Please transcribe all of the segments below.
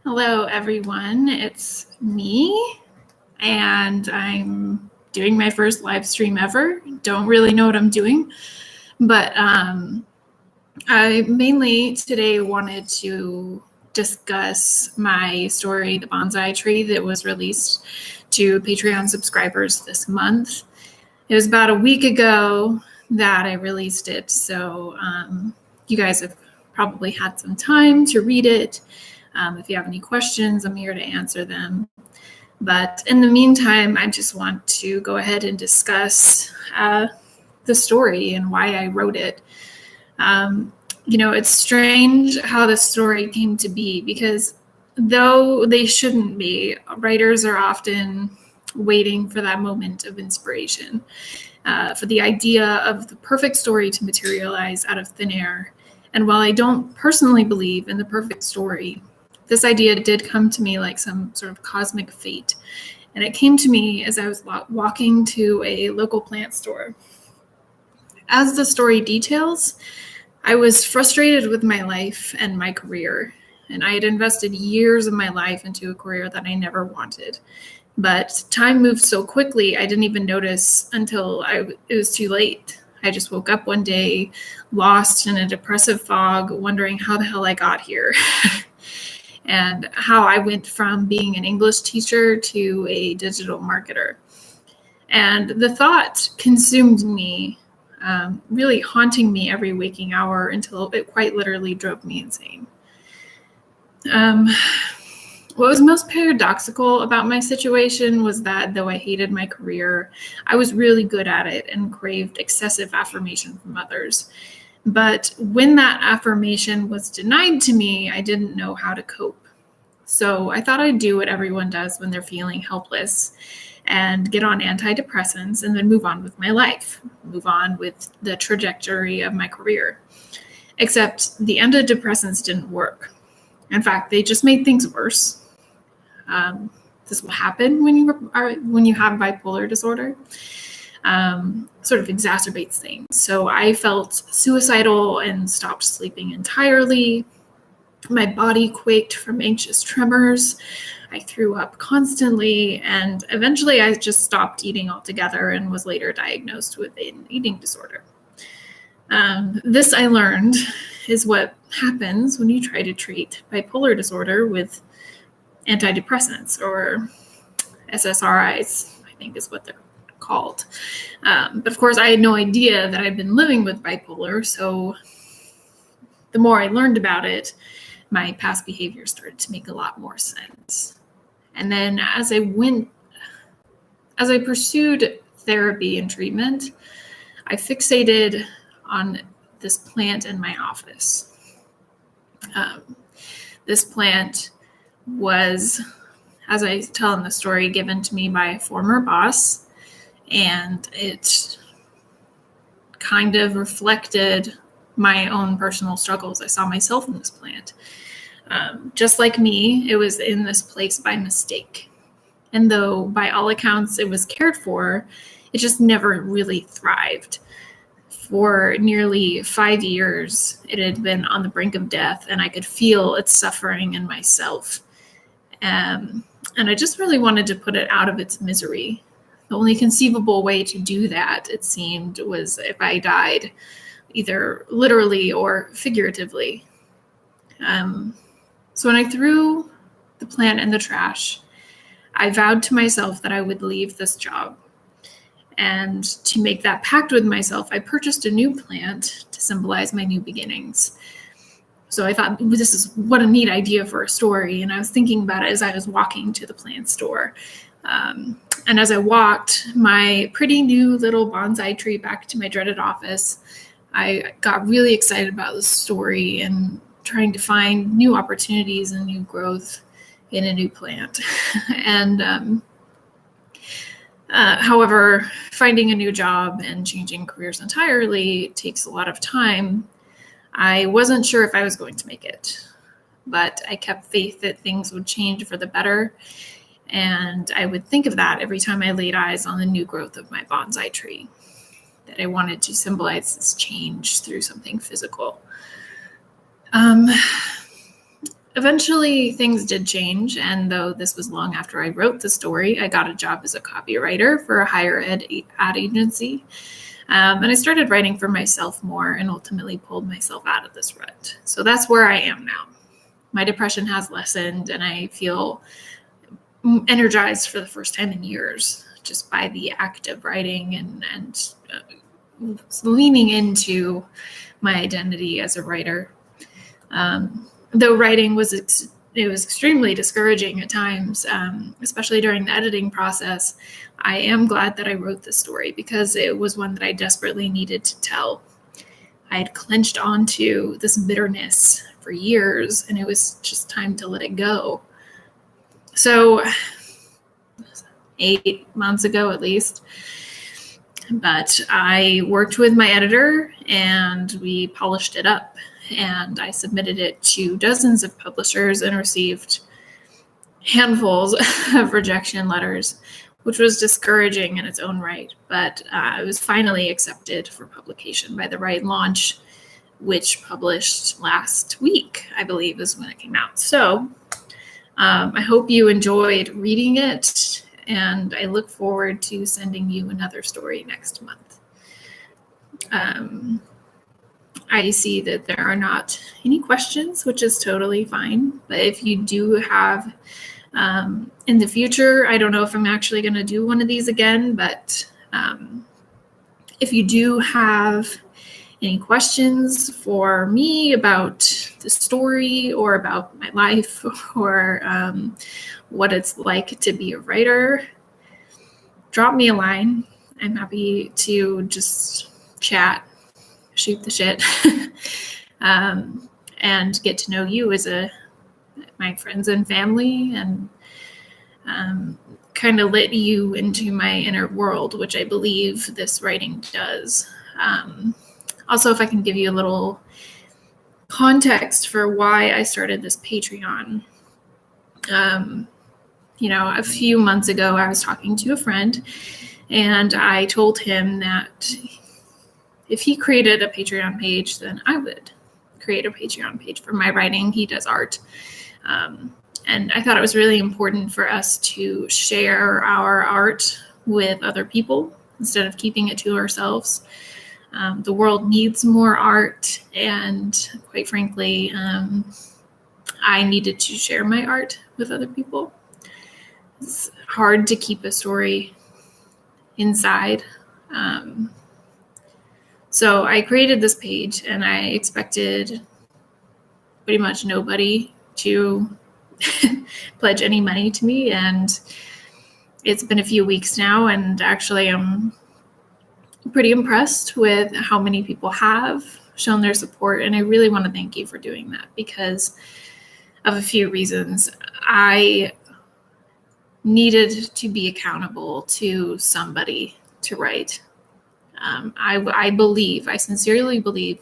Hello, everyone. It's me, and I'm doing my first live stream ever. Don't really know what I'm doing, but I mainly today wanted to discuss my story, The Bonsai Tree, that was released to Patreon subscribers this month. It was about a week ago that I released it, so you guys have probably had some time to read it. If you have any questions, I'm here to answer them. But in the meantime, I just want to go ahead and discuss the story and why I wrote it. It's strange how the story came to be because though they shouldn't be, writers are often waiting for that moment of inspiration, for the idea of the perfect story to materialize out of thin air. And while I don't personally believe in the perfect story, this idea did come to me like some sort of cosmic fate. And it came to me as I was walking to a local plant store. As the story details, I was frustrated with my life and my career. And I had invested years of my life into a career that I never wanted. But time moved so quickly, I didn't even notice until it was too late. I just woke up one day, lost in a depressive fog, wondering how the hell I got here. And how I went from being an English teacher to a digital marketer. And the thought consumed me, really haunting me every waking hour until it quite literally drove me insane. What was most paradoxical about my situation was that though I hated my career, I was really good at it and craved excessive affirmation from others. But when that affirmation was denied to me, I didn't know how to cope. So I thought I'd do what everyone does when they're feeling helpless and get on antidepressants and then move on with my life, move on with the trajectory of my career. Except the antidepressants didn't work. In fact, they just made things worse. This will happen when you have bipolar disorder. Sort of exacerbates things. So I felt suicidal and stopped sleeping entirely. My body quaked from anxious tremors. I threw up constantly, and eventually I just stopped eating altogether and was later diagnosed with an eating disorder. This, I learned, is what happens when you try to treat bipolar disorder with antidepressants, or SSRIs, I think is what they're called. But of course, I had no idea that I'd been living with bipolar, so the more I learned about it, my past behavior started to make a lot more sense. And then as I pursued therapy and treatment, I fixated on this plant in my office. This plant was, as I tell in the story, given to me by a former boss, and it kind of reflected my own personal struggles. I saw myself in this plant. Just like me, it was in this place by mistake. And though by all accounts it was cared for, it just never really thrived. For nearly 5 years, it had been on the brink of death, and I could feel its suffering in myself. And I just really wanted to put it out of its misery. The only conceivable way to do that, it seemed, was if I died, either literally or figuratively. So when I threw the plant in the trash, I vowed to myself that I would leave this job. And to make that pact with myself, I purchased a new plant to symbolize my new beginnings. So I thought, this is what a neat idea for a story. And I was thinking about it as I was walking to the plant store. And as I walked my pretty new little bonsai tree back to my dreaded office, I got really excited about the story and trying to find new opportunities and new growth in a new plant. And however, finding a new job and changing careers entirely takes a lot of time. I wasn't sure if I was going to make it, but I kept faith that things would change for the better. And I would think of that every time I laid eyes on the new growth of my bonsai tree, that I wanted to symbolize this change through something physical. eventually things did change. And though this was long after I wrote the story, I got a job as a copywriter for a higher ed ad agency. And I started writing for myself more and ultimately pulled myself out of this rut. So that's where I am now. My depression has lessened and I feel energized for the first time in years just by the act of writing and leaning into my identity as a writer. Though writing was extremely discouraging at times, especially during the editing process, I am glad that I wrote this story because it was one that I desperately needed to tell. I had clenched onto this bitterness for years, and it was just time to let it go. So 8 months ago, at least. But I worked with my editor and we polished it up, and I submitted it to dozens of publishers and received handfuls of rejection letters, which was discouraging in its own right. But it was finally accepted for publication by the Right Launch, which published last week, I believe, is when it came out. So I hope you enjoyed reading it, and I look forward to sending you another story next month. I see that there are not any questions, which is totally fine. But if you do have in the future, I don't know if I'm actually going to do one of these again, but if you do have any questions for me about the story or about my life or what it's like to be a writer, drop me a line. I'm happy to just chat, shoot the shit, and get to know you as my friends and family, and kind of let you into my inner world, which I believe this writing does. Also, if I can give you a little context for why I started this Patreon. A few months ago, I was talking to a friend, and I told him that if he created a Patreon page, then I would create a Patreon page for my writing. He does art. And I thought it was really important for us to share our art with other people instead of keeping it to ourselves. The world needs more art, and quite frankly, I needed to share my art with other people. It's hard to keep a story inside. So I created this page, and I expected pretty much nobody to pledge any money to me. And it's been a few weeks now, and actually I'm pretty impressed with how many people have shown their support. And I really want to thank you for doing that because of a few reasons. I needed to be accountable to somebody to write. I sincerely believe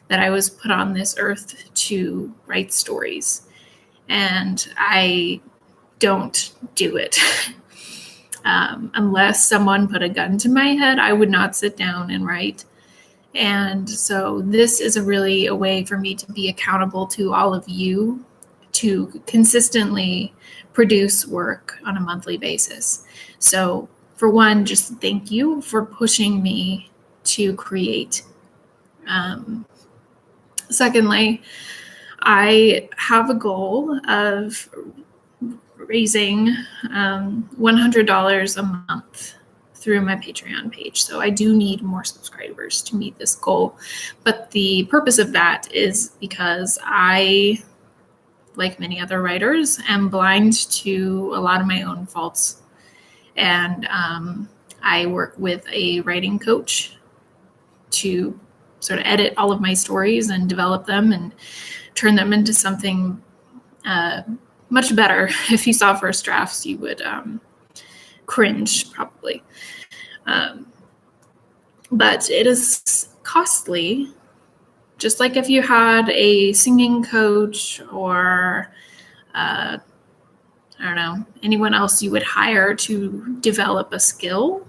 that I was put on this earth to write stories, and I don't do it. Unless someone put a gun to my head, I would not sit down and write. And so this is really a way for me to be accountable to all of you to consistently produce work on a monthly basis. So for one, just thank you for pushing me to create. Secondly, I have a goal of raising $100 a month through my Patreon page. So I do need more subscribers to meet this goal. But the purpose of that is because I, like many other writers, am blind to a lot of my own faults. And I work with a writing coach to sort of edit all of my stories and develop them and turn them into something much better. If you saw first drafts, you would cringe probably. But it is costly, just like if you had a singing coach or I don't know, anyone else you would hire to develop a skill.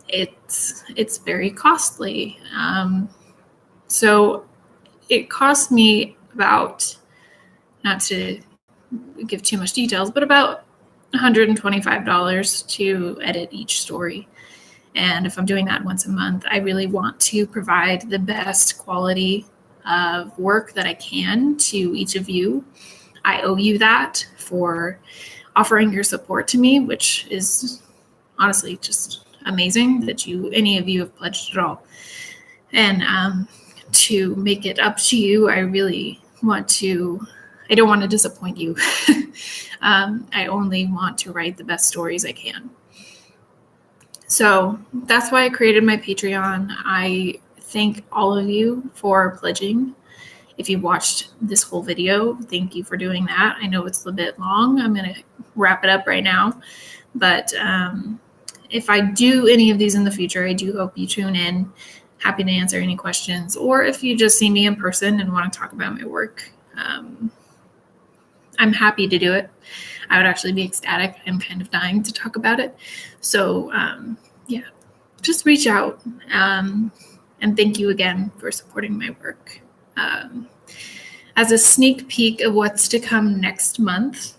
It's very costly. So it cost me about not to give too much details, but about $125 to edit each story. And if I'm doing that once a month, I really want to provide the best quality of work that I can to each of you. I owe you that for offering your support to me, which is honestly just amazing that any of you have pledged at all. And to make it up to you, I don't want to disappoint you. I only want to write the best stories I can. So that's why I created my Patreon. I thank all of you for pledging. If you watched this whole video, thank you for doing that. I know it's a bit long. I'm going to wrap it up right now. But if I do any of these in the future, I do hope you tune in. Happy to answer any questions. Or if you just see me in person and want to talk about my work, I'm happy to do it. I would actually be ecstatic. I'm kind of dying to talk about it. So just reach out. And thank you again for supporting my work. As a sneak peek of what's to come next month,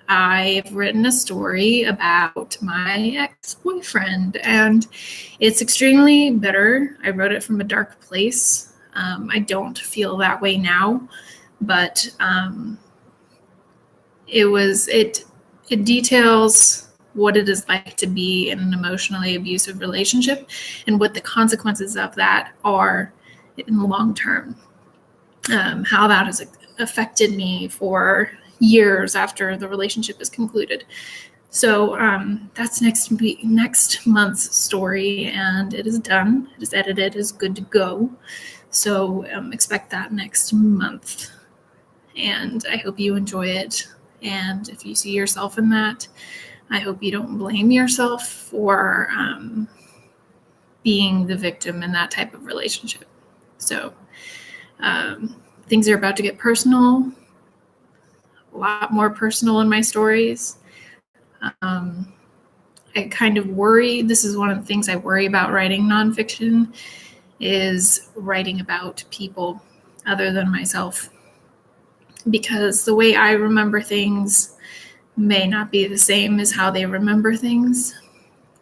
I've written a story about my ex-boyfriend, and it's extremely bitter. I wrote it from a dark place. I don't feel that way now, but it details what it is like to be in an emotionally abusive relationship and what the consequences of that are in the long term. How that has affected me for years after the relationship is concluded. So that's next month's story, and it is done. It is edited. It is good to go. So expect that next month. And I hope you enjoy it. And if you see yourself in that, I hope you don't blame yourself for being the victim in that type of relationship. So things are about to get personal, a lot more personal in my stories. I kind of worry, this is one of the things I worry about writing nonfiction, is writing about people other than myself. Because the way I remember things may not be the same as how they remember things,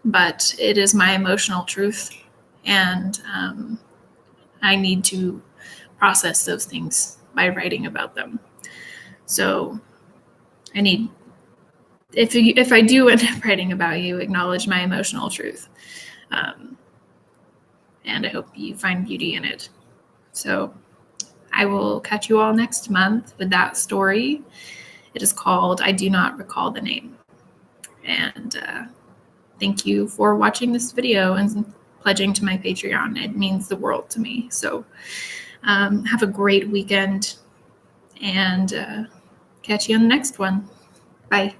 but it is my emotional truth, and I need to process those things by writing about them. So I need, if I do end up writing about you, acknowledge my emotional truth. And I hope you find beauty in it. So I will catch you all next month with that story. It is called I Do Not Recall the Name. And thank you for watching this video and pledging to my Patreon. It means the world to me. So have a great weekend, and catch you on the next one. Bye.